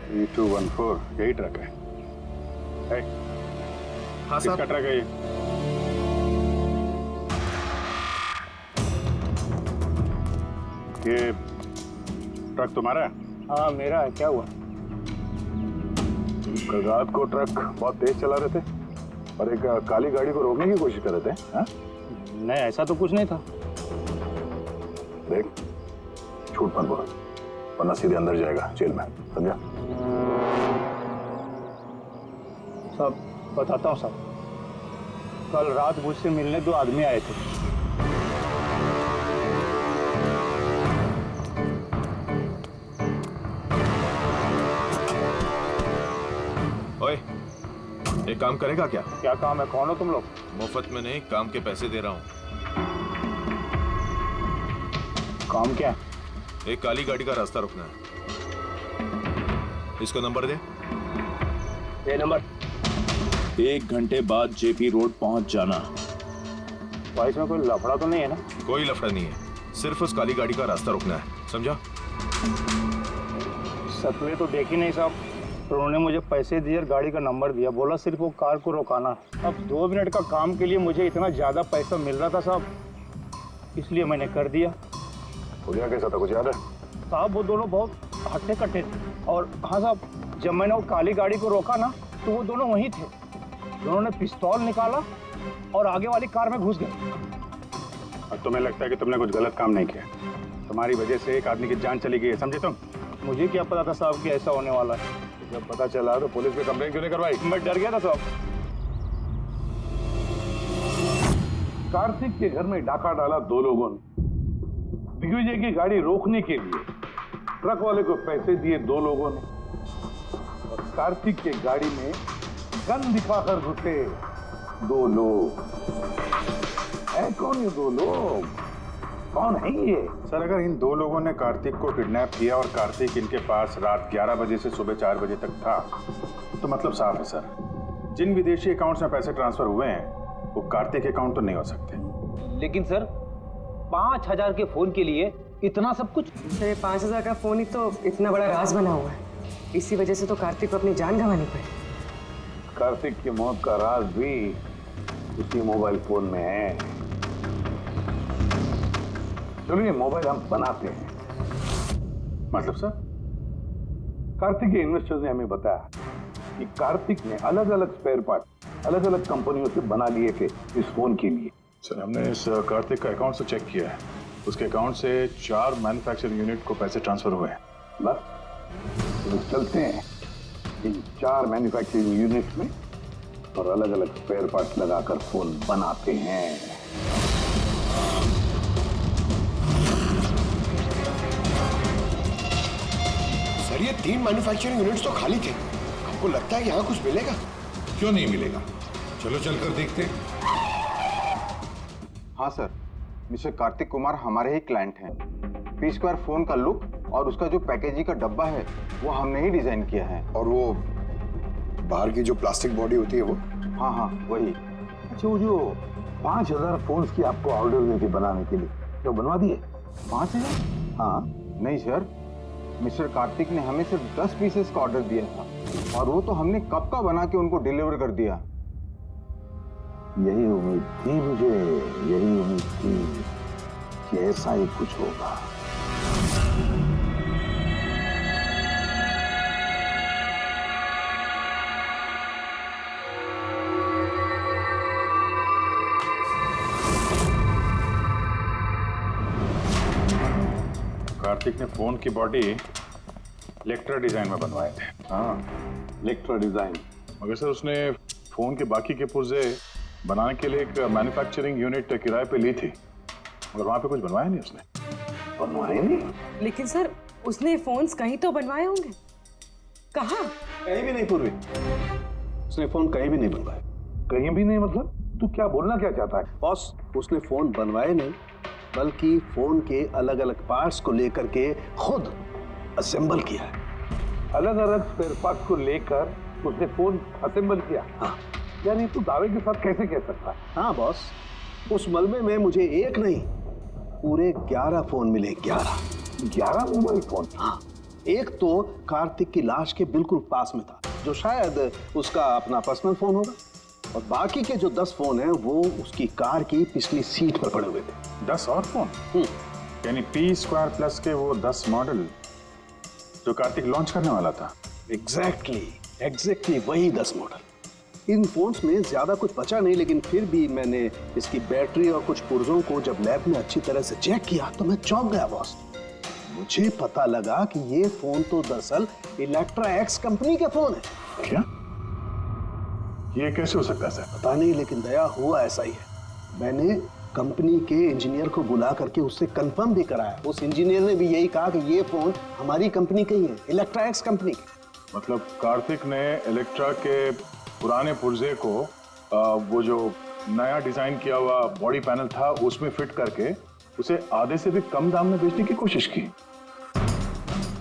3214 यही ट्रक है। हाँ किसका ट्रक है ये? ये ट्रक तुम्हारा है? हाँ मेरा है। क्या हुआ? कल रात को ट्रक बहुत तेज चला रहे थे और एक काली गाड़ी को रोकने की कोशिश कर रहे थे। हाँ? नहीं ऐसा तो कुछ नहीं था। देख, झूठ मत बोल वरना सीधे अंदर जाएगा जेल में, समझा? सब बताता हूँ साहब। कल रात मुझसे मिलने 2 आदमी आए थे। ओए, एक काम करेगा क्या? क्या काम है? कौन हो तुम लोग? मुफ्त में नहीं, काम के पैसे दे रहा हूँ। काम क्या? एक काली गाड़ी का रास्ता रोकना है। इसको नंबर दे। ये नंबर। 1 घंटे बाद जेपी रोड पहुंच जाना। भाई इसमें कोई लफड़ा तो नहीं है ना? कोई लफड़ा नहीं है, सिर्फ उस काली गाड़ी का रास्ता रोकना है, समझा? शक्लें तो देखी नहीं साहब, तो उन्होंने मुझे पैसे दिए और गाड़ी का नंबर दिया, बोला सिर्फ वो कार को रोकाना है। अब 2 मिनट का काम के लिए मुझे इतना ज़्यादा पैसा मिल रहा था साहब, इसलिए मैंने कर दिया। हो गया कैसा था, कुछ याद है? साहब वो दोनों बहुत हट्टे कट्टे थे और हाँ साहब, जब मैंने वो काली गाड़ी को रोका ना तो वो दोनों वहीं थे। उन्होंने पिस्तौल निकाला और आगे वाली कार में घुस गए। और तुम्हें लगता है कि तुमने कुछ गलत काम नहीं किया? तुम्हारी वजह से एक आदमी की जान चली गई है, समझे तुम? मुझे क्या पता था साहब कि ऐसा होने वाला है। जब पता चला तो पुलिस में कंप्लेंट क्यों नहीं करवाई? मैं डर गया था साहब। कार्तिक के घर में डाका डाला 2 लोगों ने। दिग्विजय की गाड़ी रोकने के लिए ट्रक वाले को पैसे दिए 2 लोगों ने और कार्तिक के गाड़ी में गन दिखाकर घुसे 2 लोग। है कौन ये 2 लोग? कौन है ये? सर, अगर इन 2 लोगों ने कार्तिक को किडनैप किया और कार्तिक इनके पास रात 11 बजे से सुबह 4 बजे तक था तो मतलब साफ है सर, जिन विदेशी अकाउंट्स में पैसे ट्रांसफर हुए हैं वो कार्तिक अकाउंट तो नहीं हो सकते। लेकिन सर 5000 के फोन के लिए इतना सब कुछ? सर 5000 का फोन ही तो इतना बड़ा राज बना हुआ है, इसी वजह से तो कार्तिक को अपनी जान गंवानी पड़ी। कार्तिक की मौत का राज भी उसी मोबाइल फोन में है। चलो ये मोबाइल हम बनाते हैं। मतलब सर? कार्तिक के इन्वेस्टर्स ने हमें बताया कि कार्तिक ने अलग अलग स्पेयर पार्ट अलग अलग कंपनियों से बना लिए थे इस फोन के लिए। सर, हमने इस कार्तिक का अकाउंट से चेक किया है, उसके अकाउंट से 4 मैन्युफैक्चरिंग यूनिट को पैसे ट्रांसफर हुए हैं। बस तो चलते हैं इन 4 मैन्युफैक्चरिंग यूनिट में और अलग अलग स्पेयर पार्ट लगाकर फोन बनाते हैं। सर ये 3 मैन्युफैक्चरिंग यूनिट्स तो खाली थे, आपको लगता है यहाँ कुछ मिलेगा? क्यों नहीं मिलेगा, चलो चलकर देखते हैं। हाँ सर, मिस्टर कार्तिक कुमार हमारे ही क्लाइंट हैं। पी स्क्वायर फोन का लुक और उसका जो पैकेजिंग का डब्बा है वो हमने ही डिजाइन किया है। और वो बाहर की जो प्लास्टिक बॉडी होती है वो? हाँ हाँ वही। अच्छा, वो जो 5000 फोन्स की आपको ऑर्डर दी थी बनाने के लिए, जो बनवा दिए? 5000? हाँ नहीं सर, मिस्टर कार्तिक ने हमें सिर्फ 10 पीसेस का ऑर्डर दिया था और वो तो हमने कब का बना के उनको डिलीवर कर दिया। यही उम्मीद थी मुझे, यही उम्मीद थी कि ऐसा ही कुछ होगा। कार्तिक ने फोन की बॉडी इलेक्ट्रा डिजाइन में बनवाए थे। हाँ, इलेक्ट्रा डिजाइन। मगर सर उसने फोन के बाकी के पुर्जे बनाने के लिए एक मैन्युफैक्चरिंग यूनिट किराए पे ली थी, मगर वहां पे कुछ बनवाया नहीं उसने। बनवाए नहीं? लेकिन सर उसने फोन्स कहीं तो बनवाए होंगे। कहाँ? कहीं भी नहीं पूर्वी, उसने फोन कहीं भी नहीं बनवाए। कहीं भी नहीं मतलब? तू क्या बोलना क्या चाहता है? बॉस, उसने फोन बनवाए नहीं बल्कि फोन के अलग अलग पार्ट्स को लेकर के खुद असेंबल किया है। अलग अलग स्पेयर पार्ट्स को लेकर उसने फोन असेंबल किया? हाँ। यानी तू दावे के साथ कैसे कह सकता है? हाँ बॉस, उस मलबे में मुझे एक नहीं पूरे 11 फोन मिले। 11 मोबाइल फोन? हाँ, एक तो कार्तिक की लाश के बिल्कुल पास में था, जो शायद उसका अपना पर्सनल फोन होगा, और बाकी के जो 10 फोन हैं वो उसकी कार की पिछली सीट पर पड़े हुए थे। 10 और फोन? यानी P² के वो 10 मॉडल जो कार्तिक लॉन्च करने वाला था। एग्जैक्टली वही 10 मॉडल। इन फोन्स में ज्यादा कुछ बचा नहीं, लेकिन फिर भी मैंने इसकी बैटरी और कुछ पुर्जों को जब लैब में अच्छी तरह से चेक किया तो मैं चौंक गया बॉस। मुझे पता लगा कि ये फोन तो दरअसल इलेक्ट्रा एक्स कंपनी के फोन है। क्या? ये कैसे हो सकता है सर? पता नहीं, लेकिन दया हुआ ऐसा ही है। मैंने कंपनी के इंजीनियर को बुला करके उससे कंफर्म भी कराया। उस इंजीनियर ने भी यही कहा कि ये फोन हमारी कंपनी का ही है, इलेक्ट्रा एक्स कंपनी के। मतलब कार्तिक ने इलेक्ट्रा के पुराने पुर्जे को वो जो नया डिजाइन किया हुआ बॉडी पैनल था उसमें फिट करके उसे आधे से भी कम दाम में बेचने की कोशिश की।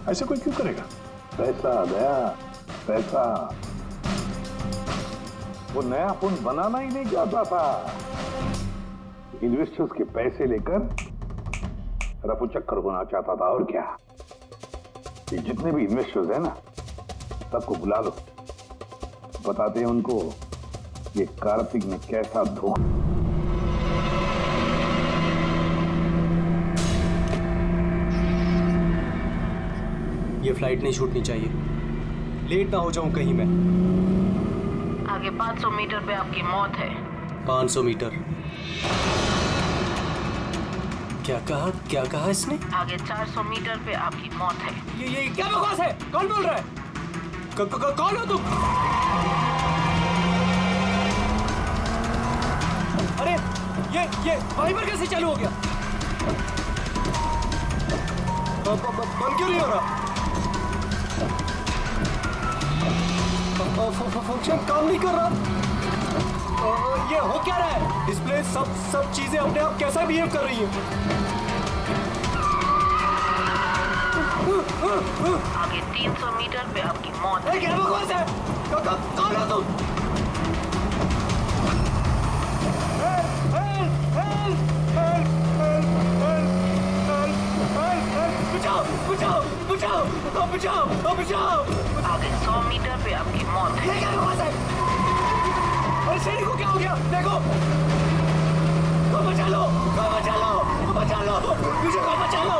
ऐसे कोई क्यों करेगा? पैसा दया, पैसा। वो नया फोन बनाना ही नहीं चाहता था, इन्वेस्टर्स के पैसे लेकर रफू चक्कर होना चाहता था। और क्या, ये जितने भी इन्वेस्टर्स हैं ना, सबको बुला लो, बताते हैं उनको ये कार्तिक ने कैसा धोखा। ये फ्लाइट नहीं छूटनी चाहिए, लेट ना हो जाऊं कहीं मैं। आगे 500 मीटर पे आपकी मौत है। 500 मीटर? क्या कहा इसने? आगे 400 मीटर पे आपकी मौत है। ये क्या बकवास है? कौन बोल रहा है? कौन हो तुम? अरे ये वहीं पर कैसे चालू हो गया? बंद क्यों नहीं हो रहा? फंक्शन काम नहीं कर रहा। ये हो क्या रहा है? डिस्प्ले सब चीजें अपने आप कैसा बिहेव कर रही है? आगे 300 मीटर पे आपकी मौत है। क्या बकवास है? कौन हो तुम? बचाओ! आगे 100 मीटर पे आपकी मौत है। ये क्या बकवास है? अरे शेरी को क्या हो गया? देखो, बचा लो, मुझे बचा लो।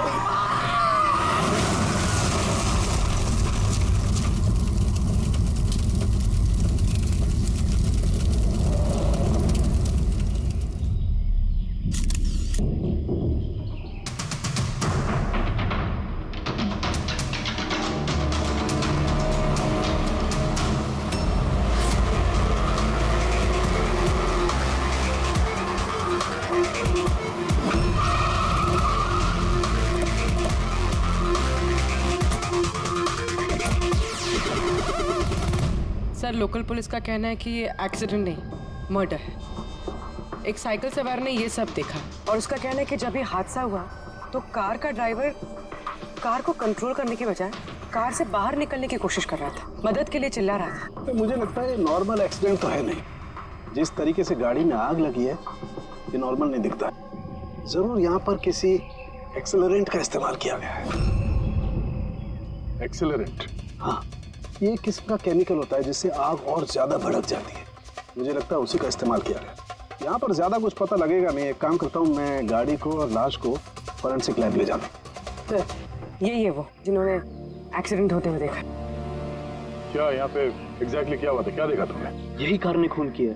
सर, लोकल पुलिस का कहना है कि ये एक्सीडेंट नहीं, मर्डर है। एक साइकिल सवार ने ये सब देखा और उसका कहना है कि जब ये हादसा हुआ तो कार का ड्राइवर कार को कंट्रोल करने के बजाय कार से बाहर निकलने की कोशिश कर रहा था, मदद के लिए चिल्ला रहा था। तो मुझे लगता है ये नॉर्मल एक्सीडेंट तो है नहीं। जिस तरीके से गाड़ी में आग लगी है ये नॉर्मल नहीं दिखता। जरूर यहाँ पर किसी एक्सेलरेंट का इस्तेमाल किया गया है। एक्सेलरेंट? हाँ, ये एक किस्म का केमिकल होता है जिससे आग और ज्यादा भड़क जाती है। मुझे लगता है उसी का इस्तेमाल किया गया। यहाँ पर ज्यादा कुछ पता लगेगा नहीं। एक काम करता हूँ, मैं गाड़ी को और लाश को फॉरेंसिक लैब ले जाता हूँ। ये वो जिन्होंने एक्सीडेंट होते हुए देखा। क्या यहाँ पे एग्जैक्टली क्या हुआ था? क्या देखा तुमने? यही कार ने खून किया।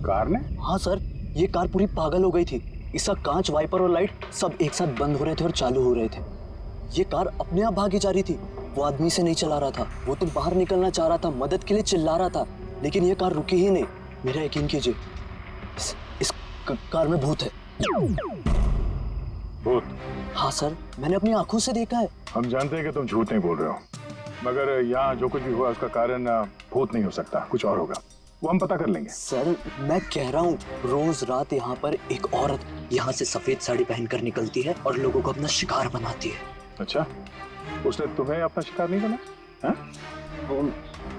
कार ने? हाँ सर, ये कार पूरी पागल हो गई थी। इसका कांच, वाइपर और लाइट सब एक साथ बंद हो रहे थे और चालू हो रहे थे। ये कार अपने आप भागी जा रही थी। वो आदमी से नहीं चला रहा था, वो तो बाहर निकलना चाह रहा था, मदद के लिए चिल्ला रहा था, लेकिन ये कार रुकी ही नहीं। मेरा यकीन कीजिए, इस कार में भूत है। भूत? हाँ सर, मैंने अपनी आंखों से देखा है। हम जानते हैं कि तुम झूठ नहीं बोल रहे हो, मगर यहाँ जो कुछ भी हुआ उसका कारण भूत नहीं हो सकता, कुछ और होगा। वो हम पता कर लेंगे। सर, मैं कह रहा हूँ, रोज रात यहाँ पर एक औरत यहाँ से सफेद साड़ी पहनकर निकलती है और लोगों को अपना शिकार बनाती है। अच्छा, उसने तुम्हें अपना शिकार नहीं बना?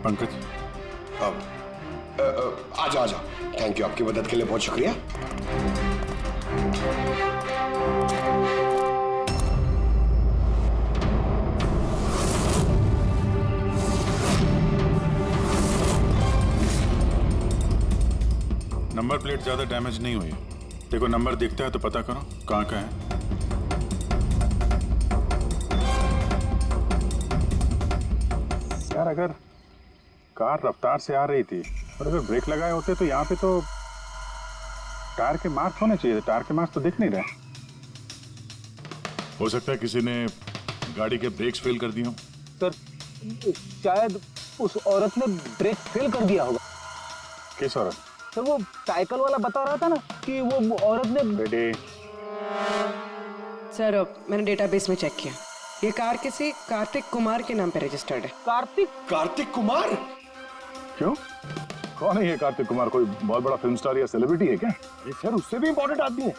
पंकज, आजा। थैंक यू, आपकी मदद के लिए बहुत शुक्रिया। नंबर प्लेट ज्यादा डैमेज नहीं हुई। देखो नंबर दिखता है तो पता करो कहाँ का है। यार अगर कार रफ्तार से आ रही थी और अगर ब्रेक लगाए होते तो यहाँ पे तो टायर के मार्क्स होने चाहिए। टायर के मार्क्स तो दिख नहीं रहे। हो सकता है किसी ने गाड़ी के ब्रेक्स फेल कर दिए हों। सर शायद उस औरत ने ब्रेक फेल कर दिया होगा। किस औरत? सर वो साइकिल वाला बता रहा था ना कि वो औरत ने। बेटे सर मैंने डेटाबेस में चेक किया, ये कार किसी कार्तिक कुमार के नाम पे रजिस्टर्ड है। कार्तिक कुमार? क्यों? कौन है ये कार्तिक कुमार? कोई बहुत बड़ा फिल्म स्टार या सेलिब्रिटी है क्या? ये सर उससे भी इम्पोर्टेंट आदमी है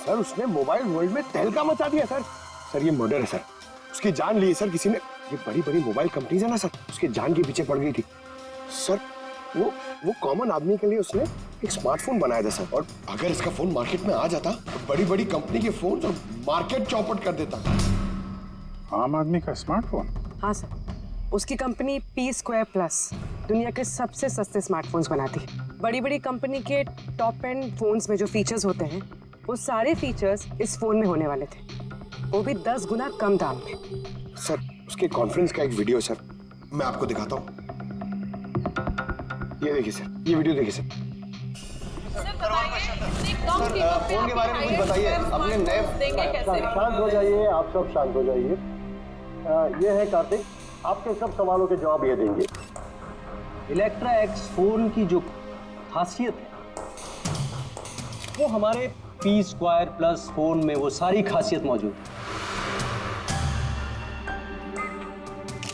सर। उसने मोबाइल वर्ल्ड में तहलका मचा दिया सर। सर ये मर्डर है सर। उसकी जान ली है सर किसी ने। ये बड़ी बड़ी मोबाइल कंपनीज है ना सर, उसके जान के पीछे पड़ गई थी सर। वो कॉमन आदमी के लिए उसने एक स्मार्टफोन बनाया था सर। और अगर इसका फोन मार्केट में आ जाता तो बड़ी बड़ी कंपनी के फोन और मार्केट चौपट कर देता। आम आदमी का स्मार्टफोन? हाँ सर, उसकी कंपनी P2+ दुनिया के सबसे सस्ते स्मार्टफोन्स बनाती है। बड़ी बड़ी कंपनी के टॉप एंड फोन्स में जो फीचर्स होते हैं वो सारे फीचर्स इस फोन में होने वाले थे, वो भी 10 गुना कम दाम में। सर उसके कॉन्फ्रेंस का एक वीडियो सर, मैं आपको दिखाता हूँ। ये देखिए सर, ये वीडियो देखिए सर। फोन के बारे में कुछ बताइए, अपने नए। शांत हो जाइए, आप सब शांत हो जाइए। ये है कार्तिक, आपके सब सवालों के जवाब ये देंगे। इलेक्ट्रा एक्स फोन की जो खासियत है वो हमारे P2+ फोन में वो सारी खासियत मौजूद है।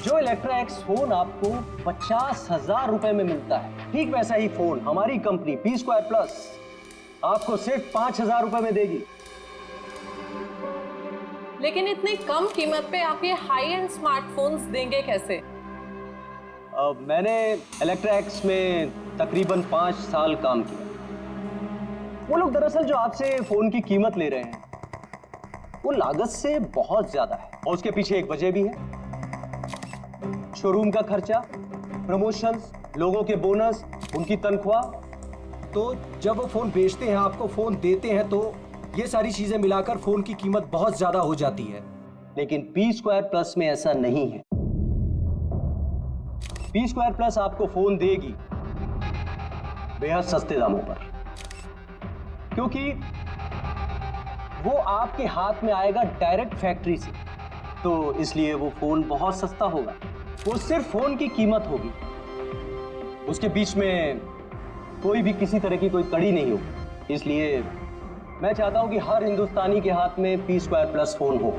जो इलेक्ट्रा एक्स फोन आपको 50,000 रुपए में मिलता है, ठीक वैसा ही फोन हमारी कंपनी P2+ आपको सिर्फ 5,000 रुपए में देगी। लेकिन इतनी कम कीमत पे आप ये हाई एंड स्मार्टफोन्स देंगे कैसे? मैंने इलेक्ट्रा एक्स में तकरीबन 5 साल काम किया। वो लोग दरअसल जो आपसे फोन की कीमत ले रहे हैं वो लागत से बहुत ज्यादा है, और उसके पीछे एक वजह भी है। शोरूम का खर्चा, प्रमोशंस, लोगों के बोनस, उनकी तनख्वाह। तो जब वो फोन बेचते हैं, आपको फोन देते हैं, तो ये सारी चीजें मिलाकर फोन की कीमत बहुत ज्यादा हो जाती है। लेकिन P2+ में ऐसा नहीं है। P2+ आपको फोन देगी बेहद सस्ते दामों पर, क्योंकि वो आपके हाथ में आएगा डायरेक्ट फैक्ट्री से, तो इसलिए वो फोन बहुत सस्ता होगा। वो सिर्फ फोन की कीमत होगी, उसके बीच में कोई भी किसी तरह की कोई कड़ी नहीं होगी। इसलिए मैं चाहता हूं कि हर हिंदुस्तानी के हाथ में P2+ फोन हो।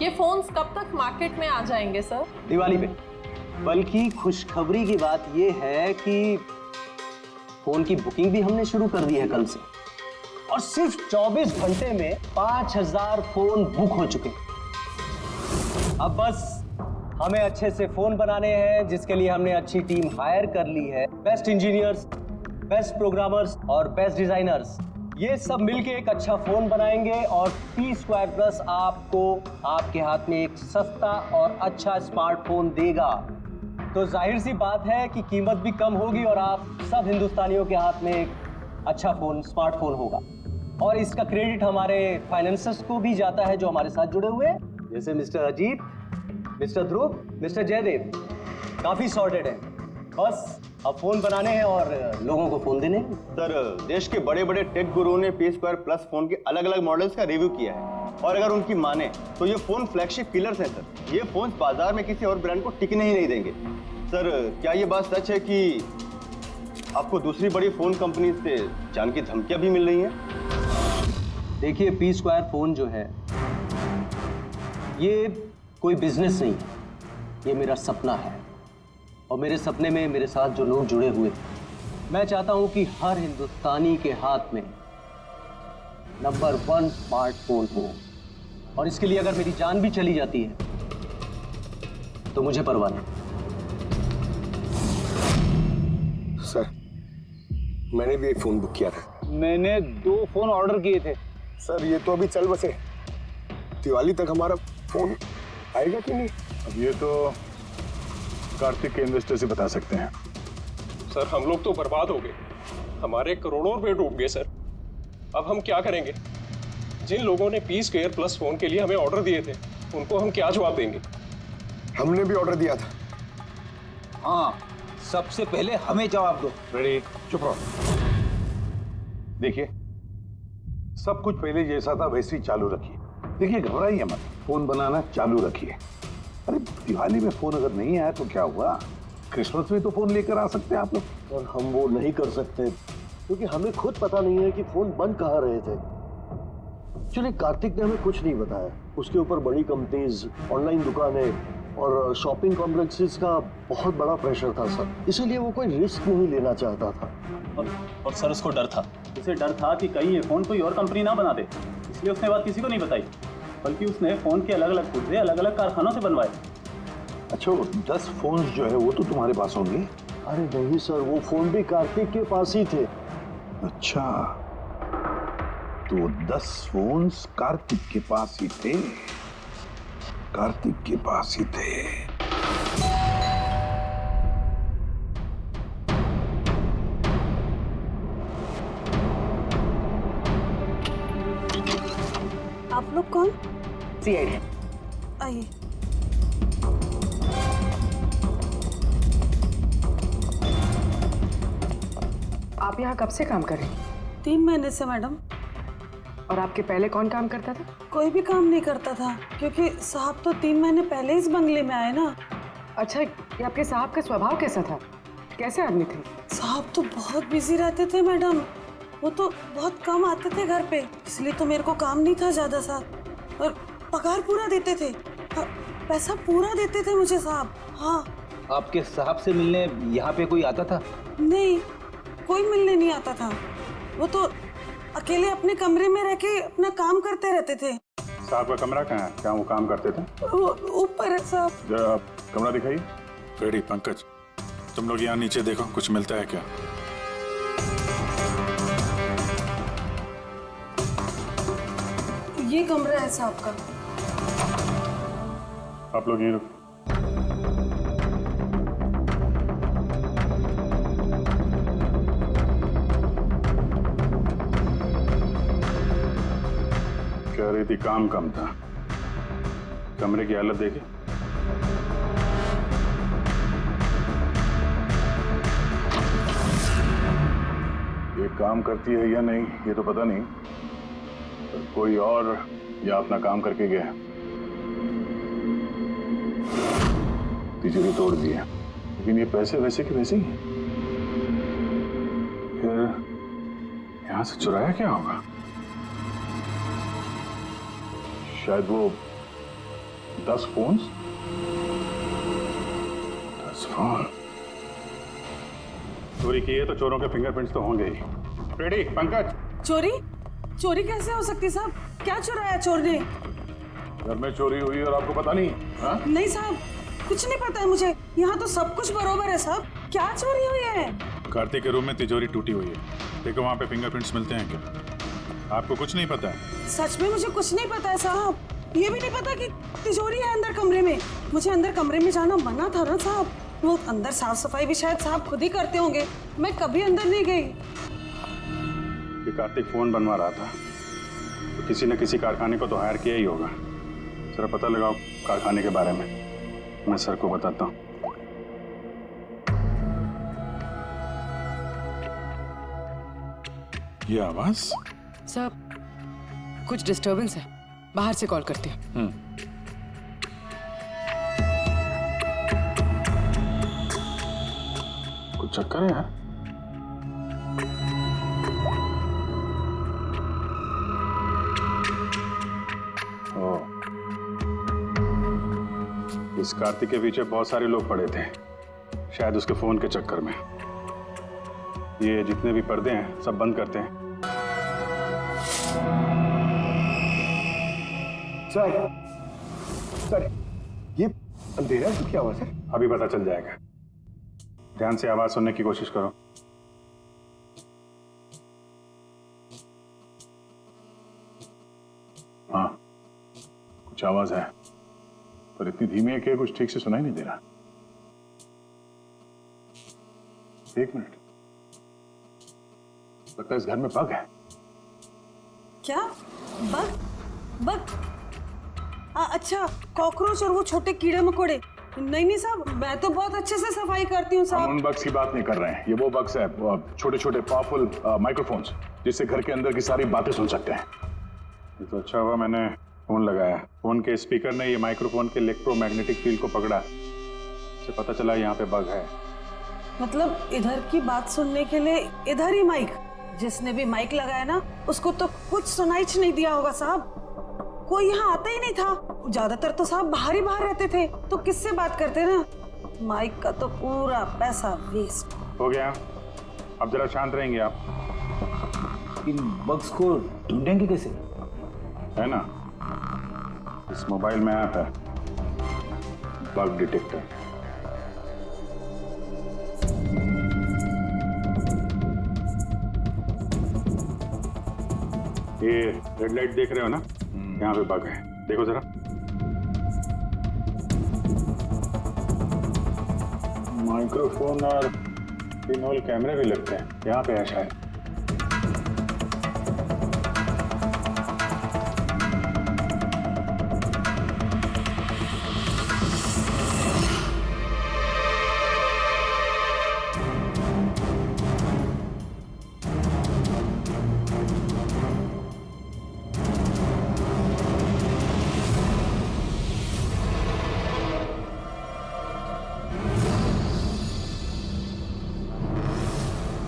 ये फोन्स कब तक मार्केट में आ जाएंगे सर? दिवाली पे। बल्कि खुशखबरी की बात यह है कि फोन की बुकिंग भी हमने शुरू कर दी है कल से, और सिर्फ 24 घंटे में 5,000 फोन बुक हो चुके हैं। अब बस हमें अच्छे से फोन बनाने हैं, जिसके लिए हमने अच्छी टीम हायर कर ली है। बेस्ट इंजीनियर्स, बेस्ट प्रोग्रामर्स और बेस्ट डिजाइनर्स, ये सब मिलके एक अच्छा फोन बनाएंगे, और P2+ आपको आपके हाथ में एक सस्ता और अच्छा स्मार्टफोन देगा। तो जाहिर सी बात है कि कीमत भी कम होगी और आप सब हिंदुस्तानियों के हाथ में एक अच्छा फोन, स्मार्टफोन होगा। और इसका क्रेडिट हमारे फाइनेंसर्स को भी जाता है जो हमारे साथ जुड़े हुए हैं, जैसे मिस्टर अजीत, मिस्टर ध्रुव, मिस्टर जयदेव। काफी सॉर्टेड है, बस अब फोन बनाने हैं और लोगों को फोन देने हैं। सर देश के बड़े बड़े टेक गुरुओं ने P2+ फोन के अलग अलग मॉडल्स का रिव्यू किया है, और अगर उनकी माने तो ये फोन फ्लैगशिप किलर्स हैं सर। ये फोन बाजार में किसी और ब्रांड को टिकने ही नहीं देंगे। सर क्या ये बात सच है कि आपको दूसरी बड़ी फोन कंपनी से जान की धमकियां भी मिल रही हैं? देखिए, P2 फोन जो है ये कोई बिजनेस नहीं है, ये मेरा सपना है, और मेरे सपने में मेरे साथ जो लोग जुड़े हुए हैं, मैं चाहता हूं कि हर हिंदुस्तानी के हाथ में नंबर 1 स्मार्टफोन हो, और इसके लिए अगर मेरी जान भी चली जाती है तो मुझे परवाह नहीं। सर मैंने भी एक फोन बुक किया था। मैंने 2 फोन ऑर्डर किए थे। सर ये तो अभी चल बसे, दिवाली तक हमारा फोन आएगा कि नहीं? अब ये तो कार्तिक के इन्वेस्टर से बता सकते हैं। सर हम लोग तो बर्बाद हो गए। हमारे करोड़ों रुपए डूब गए सर। अब हम क्या करेंगे? जिन लोगों ने पी स्क्वायर प्लस फोन के लिए हमें ऑर्डर दिए थे, उनको हम क्या जवाब देंगे? हमने भी ऑर्डर दिया था। हाँ, सबसे पहले हमें जवाब दो। रेडी, चुप रहो। देखिए, सब कुछ पहले जैसा था वैसे ही चालू रखिए। देखिए, घबराइए मत, फोन बनाना चालू रखिए। अरे दिवाली में फोन अगर नहीं आया तो क्या हुआ? क्रिसमस में तो फोन लेकर आ सकते हैं आप लोग। और हम वो नहीं कर सकते क्योंकि हमें खुद पता नहीं है कि फोन बन कहाँ रहे थे। एक्चुअली कार्तिक ने हमें कुछ नहीं बताया। उसके ऊपर बड़ी कंपनीज, ऑनलाइन दुकानें और शॉपिंग कॉम्प्लेक्सेस का बहुत बड़ा प्रेशर था सर, इसीलिए वो कोई रिस्क नहीं लेना चाहता था। और सर उसको डर था, उसे डर था कि कहीं ये फोन कोई और कंपनी ना बना दे, इसलिए उसने बात किसी को नहीं बताई, बल्कि उसने फोन के अलग अलग पुर्जे अलग अलग कारखानों से बनवाए। अच्छा, 10 फोन जो है वो तो तुम्हारे पास होंगे? अरे नहीं सर, वो फोन भी कार्तिक के पास ही थे। अच्छा, तो 10 फोन्स कार्तिक के पास ही थे। कार्तिक के पास ही थे। आप लोग कौन? सीआईडी। आइए। आप यहाँ कब से काम कर रहे हैं? 3 महीने से मैडम। और आपके पहले कौन काम करता था? कोई भी काम नहीं करता था क्योंकि साहब तो 3 महीने पहले इस बंगले में आए ना। अच्छा, ये आपके साहब का स्वभाव कैसा था? कैसे आदमी थे? साहब तो बहुत बिजी रहते थे मैडम, वो तो बहुत कम आते थे घर पे, इसलिए तो मेरे को काम नहीं था ज्यादा सा। और पगार पूरा देते थे, पैसा पूरा देते थे मुझे साहब। हाँ। आपके साहब से मिलने यहाँ पे कोई आता था? नहीं, कोई मिलने नहीं आता था। वो तो अकेले अपने कमरे में रह के अपना काम करते रहते थे। साहब का कमरा कहाँ है? क्या वो काम करते थे? वो ऊपर है साहब। जरा आप कमरा दिखाइए। फ्रेडी, पंकज, तुम लोग यहाँ नीचे देखो, कुछ मिलता है क्या? ये कमरा है साहब का। आप लोग ये रुको। कह रही थी काम कम था, कमरे की हालत देखे। ये काम करती है या नहीं ये तो पता नहीं, पर कोई और या अपना काम करके गया है। तिजोरी तोड़ दी है, लेकिन ये पैसे वैसे के वैसे ही हैं। फिर यहां से चुराया क्या होगा? शायद वो 10 फोन। 10 फोन चोरी की है तो चोरों के फिंगरप्रिंट्स तो होंगे ही। रेडी, पंकज। चोरी? चोरी कैसे हो सकती साहब? क्या चुराया चोर ने? घर में चोरी हुई और आपको पता नहीं? हा? नहीं साहब, कुछ नहीं पता है मुझे। यहाँ तो सब कुछ बरोबर है साहब। क्या चोरी हुई है? कार्तिक के रूम में तिजोरी टूटी हुई है, देखो वहाँ पे फिंगरप्रिंट्स मिलते हैं क्या? आपको कुछ नहीं पता है? सच में मुझे कुछ नहीं पता है साहब। ये भी नहीं पता कि तिजोरी है अंदर कमरे में। मुझे अंदर कमरे में जाना मना था ना साहब। वो अंदर साफ सफाई भी शायद साहब खुद ही करते होंगे, मैं कभी अंदर नहीं गई। कि कार्तिक फोन बनवा रहा था तो किसी न किसी कारखाने को तो हायर किया ही होगा। जरा पता लगाओ कारखाने के बारे में, मैं सर को बताता हूँ। ये आवाज? साहब, कुछ डिस्टरबेंस है, बाहर से कॉल करते हैं। कुछ चक्कर है यार। इस कार्तिक के पीछे बहुत सारे लोग पड़े थे, शायद उसके फोन के चक्कर में। ये जितने भी पर्दे हैं सब बंद करते हैं। सर, ये अंधेरा तो क्या हुआ सर? अभी पता चल जाएगा, ध्यान से आवाज सुनने की कोशिश करो। हाँ, कुछ आवाज है पर इतनी धीमी है कि कुछ ठीक से सुनाई नहीं दे रहा। एक मिनट। लगता है इस घर में बग है। क्या? बग? बग? अच्छा, कॉकरोच और वो छोटे कीड़े मकोड़े। नहीं साहब, मैं तो बहुत अच्छे से सफाई करती हूँ हम साहब। उन बग्स की बात नहीं कर रहे हैं। ये वो बग्स है, छोटे छोटे पावरफुल माइक्रोफोन्स, जिससे घर के अंदर की सारी बातें सुन सकते हैं। ये तो अच्छा हुआ मैंने फोन लगाया। फोन के स्पीकर ने ये माइक्रोफोन के इलेक्ट्रोमैग्नेटिक फील्ड को पकड़ा, इससे पता चला यहाँ पे बग है। मतलब इधर की बात सुनने के लिए इधर ही माइक? जिसने भी माइक लगाया ना, उसको तो कुछ सुनाई नहीं दिया होगा साहब। कोई यहाँ आता ही नहीं था। ज्यादातर तो साहब बाहर ही बाहर रहते थे, तो किससे बात करते ना। माइक का तो पूरा पैसा वेस्ट हो गया। अब जरा शांत रहेंगे आप। इन बग्स को ढूंढेंगे कैसे? है ना, इस मोबाइल में ऐप है बग डिटेक्टर। ये रेड लाइट देख रहे हो ना, यहाँ पे बग है, देखो जरा। माइक्रोफोन और पिनहोल कैमरे भी लगते हैं, यहाँ पे है शायद।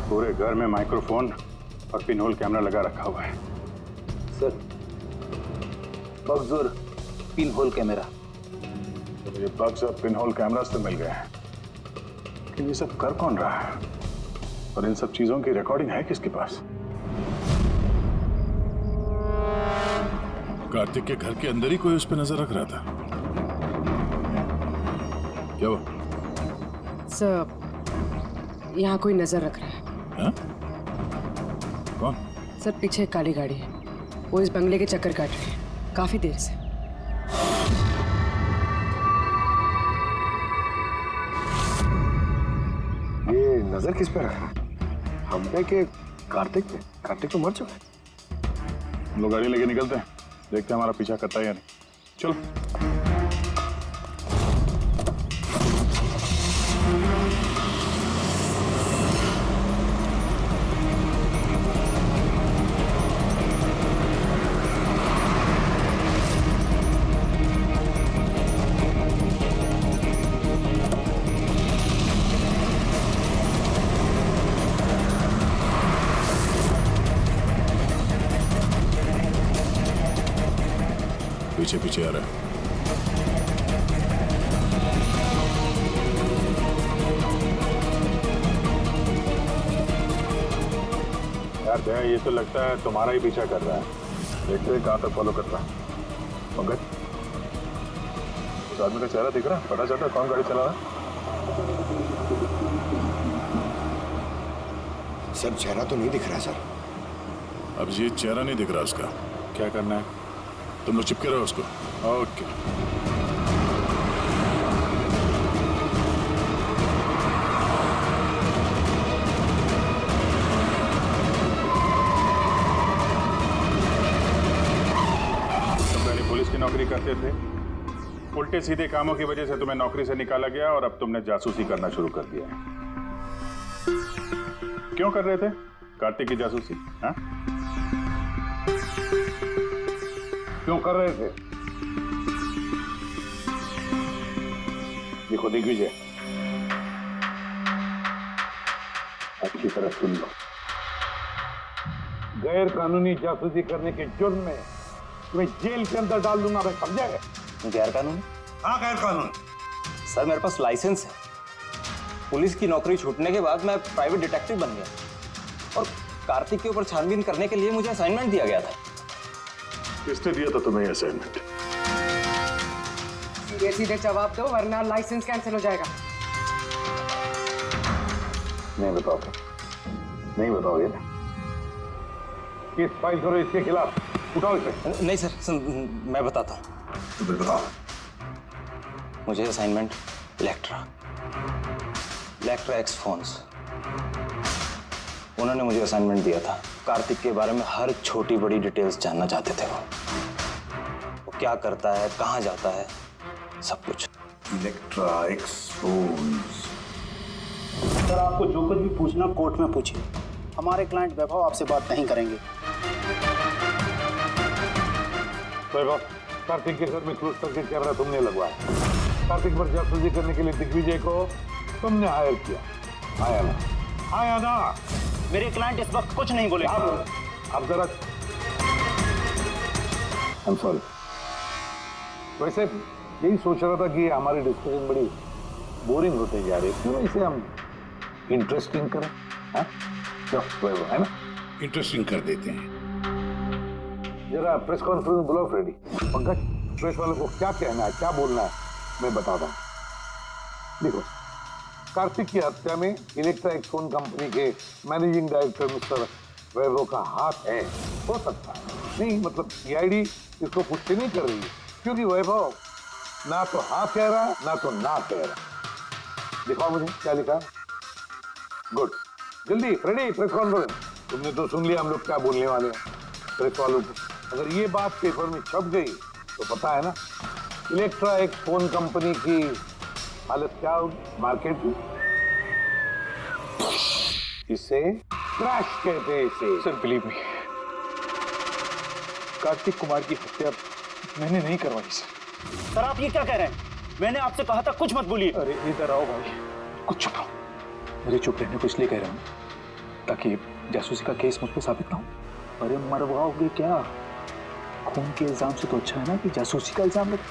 पूरे घर में माइक्रोफोन और पिनहोल कैमरा लगा रखा हुआ है। सर, बग्स और पिन होल कैमरा। तो ये बग्स और पिन होल कैमरास तो मिल गए हैं, लेकिन ये सब कर कौन रहा है? और इन सब चीजों की रिकॉर्डिंग है किसके पास? कार्तिक के घर के अंदर ही कोई उस पर नजर रख रहा था। क्या हुआ? सर, यहाँ कोई नजर रख रहा है। हाँ? कौन? सर, पीछे एक काली गाड़ी है, वो इस बंगले के चक्कर काट रही है काफी देर से। ये नजर किस पे रखा? हम पे के कार्तिक पे? कार्तिक तो मर चुका है। हम लोग गाड़ी लेके निकलते हैं, देखते हैं हमारा पीछा करता है या नहीं। चलो। पीछे पीछे आ रहा है। यार जय, ये तो लगता है तुम्हारा ही पीछा कर रहा है। देखते हैं कहाँ तक फॉलो करता है। पंकज, उस आदमी का चेहरा दिख रहा है? पता चलता है कौन गाड़ी चला रहा है? सर, चेहरा तो नहीं दिख रहा सर। अब ये चेहरा नहीं दिख रहा उसका। क्या करना है? तुम लोग चिपके रहो उसको। ओके। तुम पहले पुलिस की नौकरी करते थे, उल्टे सीधे कामों की वजह से तुम्हें नौकरी से निकाला गया और अब तुमने जासूसी करना शुरू कर दिया है। क्यों कर रहे थे कार्तिक की जासूसी? हाँ? क्यों कर रहे थे? देखो दिग्विजय, अच्छी तरह सुन लो। गैर कानूनी जासूसी करने के जुर्म में तुम्हें जेल के अंदर डाल दूंगा, मैं समझा है? गैर कानूनी? हाँ, गैर कानूनी। सर, मेरे पास लाइसेंस है। पुलिस की नौकरी छूटने के बाद मैं प्राइवेट डिटेक्टिव बन गया और कार्तिक के ऊपर छानबीन करने के लिए मुझे असाइनमेंट दिया गया था। किसने दिया था तुम्हें असाइनमेंट? सीधे सीधे जवाब दो वरना लाइसेंस कैंसिल हो जाएगा। नहीं बताओगे? नहीं बताओगे ना? केस फाइल करो इसके खिलाफ, उठाओ इसे। नहीं सर, मैं बताता हूँ। तो फिर बताओ। मुझे असाइनमेंट इलेक्ट्रा एक्स फोन्स, उन्होंने मुझे असाइनमेंट दिया था। कार्तिक के बारे में हर छोटी बड़ी डिटेल्स जानना चाहते थे वो क्या करता है, कहाँ जाता है, सब कुछ। Electra x phones. सर आपको जो कुछ भी पूछना कोर्ट में पूछिए। हमारे क्लाइंट वैभव आपसे बात नहीं करेंगे। वैभव, कार्तिक के घर में क्रूज करके कैमरा तुमने लगवाया। कार्तिक पर जासूसी करने के लिए दिग्विजय को तुमने हायर किया। आया ना? मेरे क्लाइंट इस वक्त कुछ नहीं बोले। आप जरा I'm sorry। वैसे यही सोच रहा था कि हमारी डिस्कशन बड़ी बोरिंग होते जा रही है, क्यों इसे हम इंटरेस्टिंग करें? हाँ? है ना? इंटरेस्टिंग कर देते हैं। जरा प्रेस कॉन्फ्रेंस बुलाओ फ्रेडी। पंकज, प्रेस वालों को क्या कहना है, क्या बोलना है, मैं बताता हूँ। देखो, कार्तिक की हत्या में इलेक्ट्रा एक्स फोन कंपनी के मैनेजिंग डायरेक्टर मिस्टर वैभव का हाथ है, हो सकता है। नहीं मतलब सीआईडी इसको पुष्टि नहीं कर रही है, क्योंकि वैभव ना तो हाँ कह रहा ना तो ना कह रहा। दिखाओ मुझे क्या लिखा। गुड, जल्दी फ्रेडी प्रेस कॉन्फ्रेंस। तुमने तो सुन लिया हम लोग क्या बोलने वाले हैं। प्रेस वालों को अगर ये बात पेपर में छप गई तो पता है ना इलेक्ट्रा एक्स फोन कंपनी की हालत क्या होगी मार्केट में। इसे क्रैश कहते हैं इसे। Sir believe me, Kartik Kumar की हत्या मैंने नहीं करवाई सर। सर आप ये क्या कह रहे हैं? मैंने आपसे कहा था कुछ मत बोलिए। अरे इधर आओ भाई, कुछ चुप रहो। मुझे चुप रहने को इसलिए कह रहा हूँ ताकि जासूसी का केस मुझ पर साबित ना हो। अरे मरवाओगे क्या? खून के इल्जाम से तो अच्छा है ना कि जासूसी का इल्जाम लगे।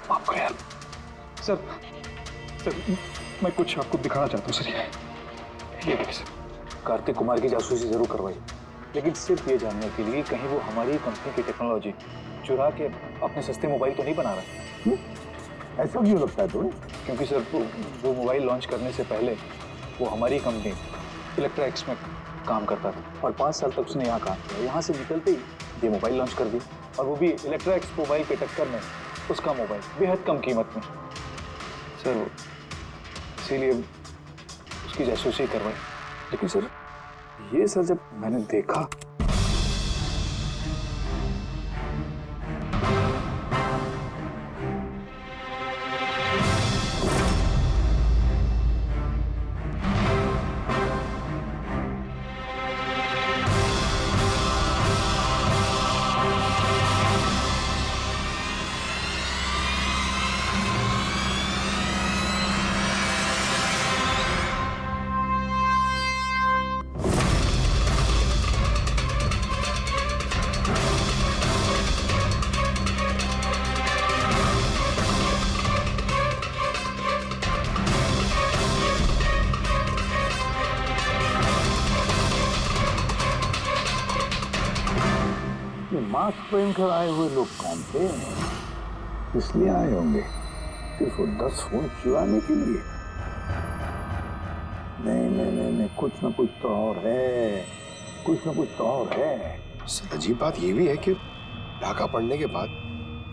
माफ करो यार। सर मैं कुछ आपको दिखाना चाहता हूँ सर। ये देखिए सर, कार्तिक कुमार की जासूसी जरूर करवाई, लेकिन सिर्फ ये जानने के लिए कहीं वो हमारी कंपनी की टेक्नोलॉजी चुरा के अपने सस्ते मोबाइल तो नहीं बना रहा। ऐसा क्यों लगता है तुम्हें? क्योंकि सर वो मोबाइल लॉन्च करने से पहले वो हमारी कंपनी इलेक्ट्रा एक्स में काम करता था और 5 साल तक उसने यहाँ काम किया। यहाँ से निकलते ही ये मोबाइल लॉन्च कर दी, और वो भी इलेक्ट्रा एक्स मोबाइल के टक्कर में उसका मोबाइल बेहद कम कीमत में। सर इसीलिए उसकी जासूसी करवाई। लेकिन सर ये सर जब मैंने देखा मास्क पहनकर आए हुए लोग कौन थे? इसलिए आए होंगे सिर्फ वो 10 फोन चुराने के लिए। नहीं, कुछ ना कुछ तो और है, कुछ ना कुछ तो और है। सर अजीब बात ये भी है कि डाका पड़ने के बाद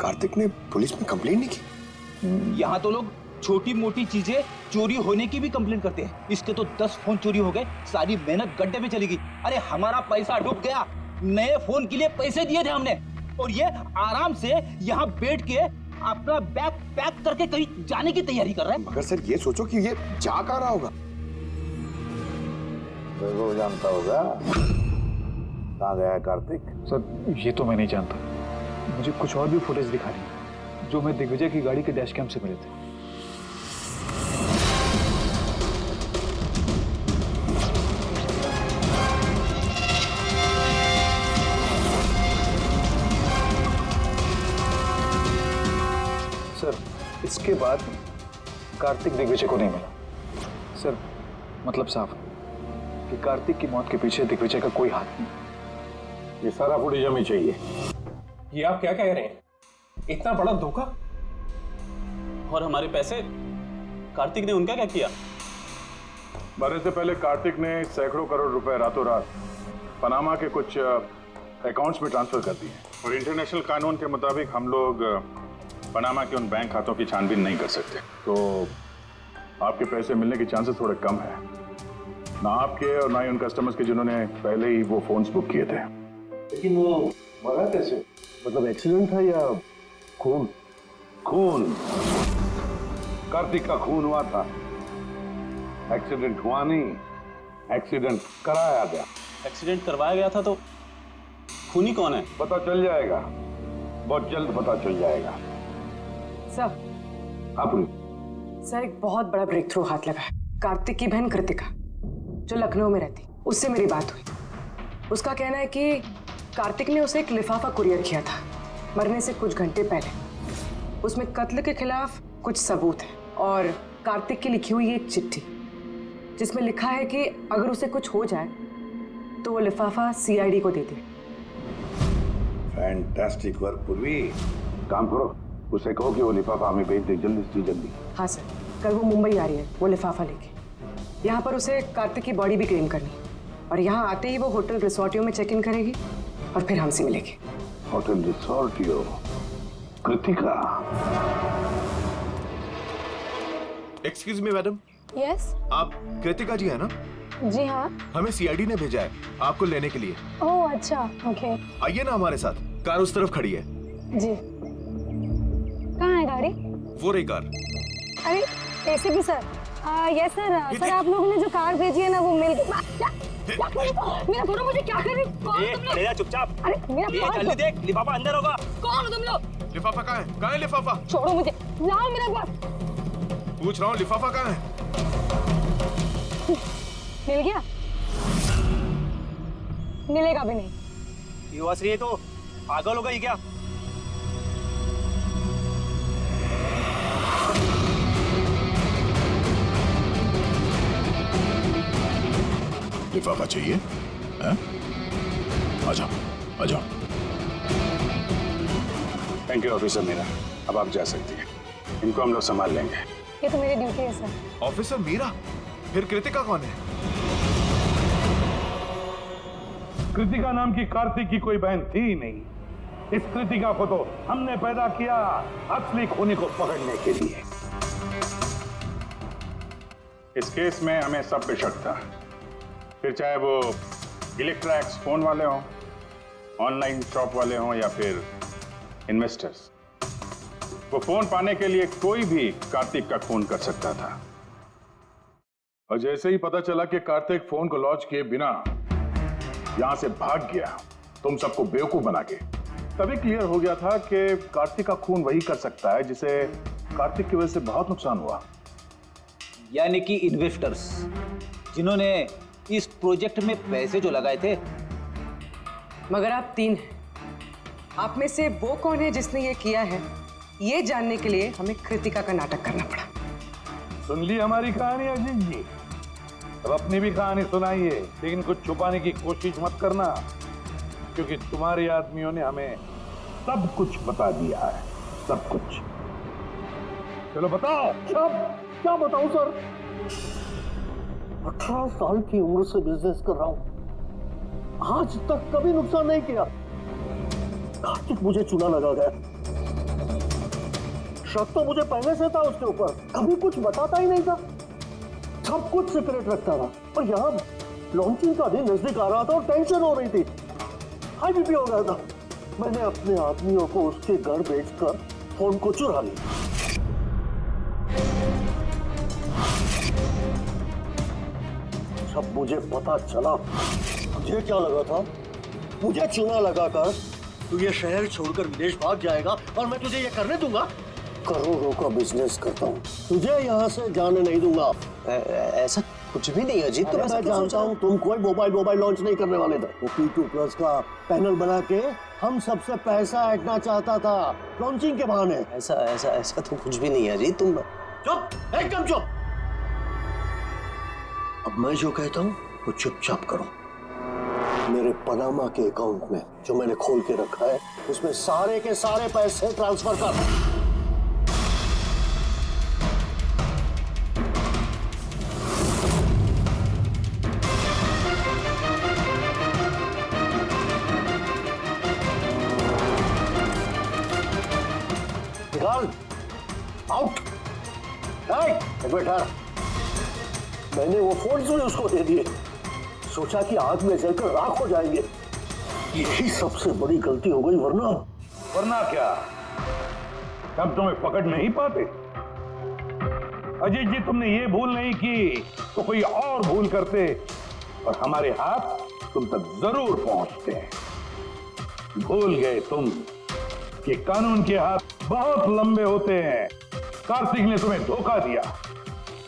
कार्तिक ने पुलिस में कंप्लेंट नहीं की। यहाँ तो लोग छोटी मोटी चीजें चोरी होने की भी कंप्लेंट करते हैं। इसके तो 10 फोन चोरी हो गए, सारी मेहनत गड्ढे में चली गई। अरे हमारा पैसा डूब गया, नए फोन के लिए पैसे दिए थे हमने, और ये आराम से यहाँ बैठ के अपना बैग पैक करके कहीं जाने की तैयारी कर रहे हैं। मगर सर ये सोचो कि ये जा कहाँ रहा होगा। वो जानता होगा कहाँ गया है कार्तिक। सर ये तो मैं नहीं जानता। मुझे कुछ और भी फुटेज दिखानी जो मैं दिग्विजय की गाड़ी के डैश कैम से मिले थे। सर इसके बाद कार्तिक दिग्विजय को नहीं मिला। सर मतलब साफ कि कार्तिक की मौत के पीछे दिग्विजय का कोई हाथ नहीं। ये सारा फुटेज हमें चाहिए। ये आप क्या कह रहे हैं? इतना बड़ा धोखा? और हमारे पैसे कार्तिक ने उनका क्या किया? मरने से पहले कार्तिक ने सैकड़ों करोड़ रुपए रातों रात पनामा के कुछ अकाउंट्स में ट्रांसफर कर दिए, और इंटरनेशनल कानून के मुताबिक हम लोग पनामा के उन बैंक खातों की छानबीन नहीं कर सकते, तो आपके पैसे मिलने के चांसेस थोड़े कम है। ना आपके और ना ही उन कस्टमर्स के जिन्होंने पहले ही वो फोन्स बुक किए थे। लेकिन वो मरा कैसे? मतलब एक्सीडेंट था या खून? खून। कार्तिक का खून हुआ था। एक्सीडेंट हुआ नहीं, एक्सीडेंट कराया गया। एक्सीडेंट करवाया गया था तो खूनी कौन है? पता चल जाएगा, बहुत जल्द पता चल जाएगा। सर। हाँ पूरी। सर एक बहुत बड़ा ब्रेक थ्रू हाथ लगा है। कार्तिक की बहन कृतिका जो लखनऊ में रहती, उससे मेरी बात हुई। उसका कहना है कि कार्तिक ने उसे एक लिफाफा कुरियर किया था मरने से कुछ घंटे पहले। उसमें कत्ल के खिलाफ कुछ सबूत है और कार्तिक की लिखी हुई एक चिट्ठी जिसमें लिखा है कि अगर उसे कुछ हो जाए तो वो लिफाफा सीआईडी को दे दे। फैंटास्टिक वर्क पूर्वी। काम करो, उसे कहो कि वो लिफाफा हमें भेज दे जल्दी से जल्दी। हाँ सर, कल वो मुंबई आ रही है वो लिफाफा लेके। यहाँ पर उसे कार्तिक की बॉडी भी क्लेम करनी है और यहाँ आते ही वो होटल रिसोर्टियो में चेक इन करेगी और फिर हमसे मिलेगी। होटल रिसोर्टियो? Kritika? Excuse me madam. Yes. आप कृतिका जी है ना? जी हाँ। हमें सीआईडी ने भेजा है आपको लेने के लिए। ओह अच्छा, ओके। आइए ना हमारे साथ, कार उस तरफ खड़ी है। जी। कहाँ है गाड़ी? वो रही कार। अरे ACP sir. Yes sir. Sir आप लोगों ने जो कार भेजी है ना वो मिल गई। मेरा फोन मुझे क्या कर रही हो? चुपचाप। अरे मेरा जल्दी देख, लिफाफा अंदर होगा। कौन हो तुम लोग? लिफाफा कहाँ है? कहाँ है लिफाफा? छोड़ो मुझे, लाओ मेरा पास। पूछ रहा हूँ लिफाफा कहाँ है? मिल गया? मिलेगा भी नहीं। युवाश्री है तो पागल होगा ये क्या? लिफाफा चाहिए? आ जाओ, आ जाओ। थैंक यू ऑफिसर मीरा, अब आप जा सकती हैं। इनको हम लोग संभाल लेंगे। ये तो मेरी ड्यूटी है सर। ऑफिसर मीरा? फिर कृतिका कौन है? कृतिका नाम की कार्तिक की कोई बहन थी ही नहीं। इस कृतिका को तो हमने पैदा किया असली खूनी को पकड़ने के लिए। इस केस में हमें सब पे शक था, फिर चाहे वो इलेक्ट्रैक्स फोन वाले हों, ऑनलाइन शॉप वाले हों या फिर इन्वेस्टर्स। वो फोन पाने के लिए कोई भी कार्तिक का खून कर सकता था। और जैसे ही पता चला कि कार्तिक फोन को लॉन्च किए बिना यहां से भाग गया, तुम सबको बेवकूफ बना के, तभी क्लियर हो गया था कि कार्तिक का खून वही कर सकता है जिसे कार्तिक की वजह से बहुत नुकसान हुआ। यानी कि इन्वेस्टर्स जिन्होंने इस प्रोजेक्ट में पैसे जो लगाए थे। मगर आप तीन हैं, आप में से वो कौन है जिसने ये किया है, ये जानने के लिए हमें कृतिका का नाटक करना पड़ा। सुन ली हमारी कहानी अजीत जी? अब अपनी भी कहानी सुनाइए, लेकिन कुछ छुपाने की कोशिश मत करना, क्योंकि तुम्हारे आदमियों ने हमें सब कुछ बता दिया है, सब कुछ। चलो बताओ। क्या बताऊं सर? 18 साल की उम्र से बिजनेस कर रहा हूं, आज तक कभी नुकसान नहीं किया। कार्तिक मुझे चूना लगा गया। शक तो मुझे पहले से था उसके ऊपर, कभी कुछ बताता ही नहीं था, सब कुछ सीक्रेट रखता था। और यहाँ लॉन्चिंग का दिन नजदीक आ रहा था और टेंशन हो रही थी, हाई बीपी हो गया था। मैंने अपने आदमियों को उसके घर भेजकर फोन को चुरा लिया। जब मुझे पता चला, मुझे क्या लगा था, मुझे चूना लगाकर तू ये शहर छोड़कर विदेश भाग जाएगा और मैं तुझे ये करने दूंगा। करोड़ों का बिजनेस करता हूँ, तुझे यहाँ से जाने नहीं दूंगा। ऐसा कुछ भी नहीं अजीत। तो मैं जानता हूँ तुम कोई मोबाइल लॉन्च नहीं करने वाले थे। वो P2+ का पैनल बना के हम सबसे पैसा ऐंठना चाहता था लॉन्चिंग के बहाने। ऐसा तो कुछ भी नहीं है अजीत। तुम चुप, एकदम चुप। अब मैं जो कहता हूँ वो चुपचाप करो। मेरे पनामा के अकाउंट में जो मैंने खोल के रखा है, उसमें सारे के सारे पैसे ट्रांसफर कर। निकाल, आउट। एक बेटा, मैंने वो फोन भी उसको दे दिए, सोचा कि आग में जलकर राख हो जाएंगे। यही सबसे बड़ी गलती हो गई, वरना क्या हम तुम्हें पकड़ नहीं पाते? अजीत जी, तुमने ये भूल नहीं की तो कोई और भूल करते और हमारे हाथ तुम तक जरूर पहुंचते हैं। भूल गए तुम कि कानून के हाथ बहुत लंबे होते हैं। कार्तिक ने तुम्हें धोखा दिया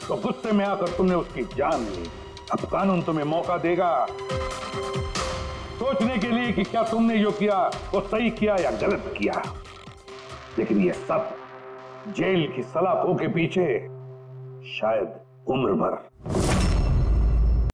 तो गुस्से में आकर तुमने उसकी जान ली। अब कानून तुम्हें मौका देगा सोचने के लिए कि क्या तुमने जो किया वो सही किया या गलत किया। लेकिन ये सब जेल की सलाखों के पीछे शायद उम्र भर